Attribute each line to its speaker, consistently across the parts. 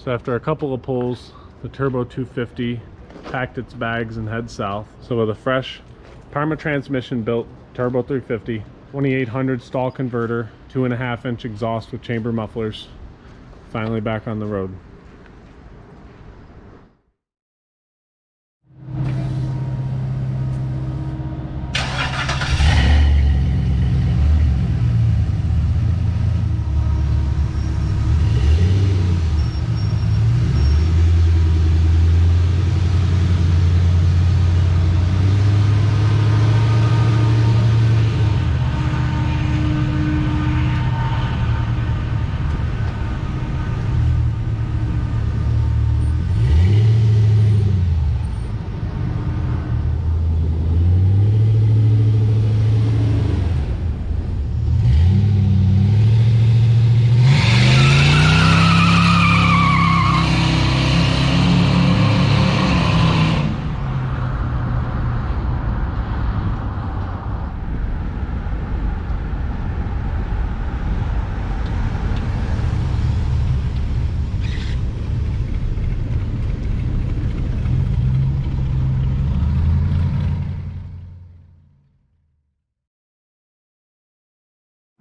Speaker 1: So after a couple of pulls, the Turbo 250 packed its bags and head south. So with a fresh Parma transmission built Turbo 350, 2800 stall converter, 2.5-inch exhaust with chamber mufflers, finally back on the road.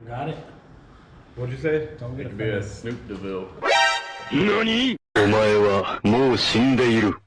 Speaker 2: Got it.
Speaker 1: What'd you say?
Speaker 2: Don't get
Speaker 3: It could be a Snoop DeVille.
Speaker 4: 何？お前はもう死んでいる。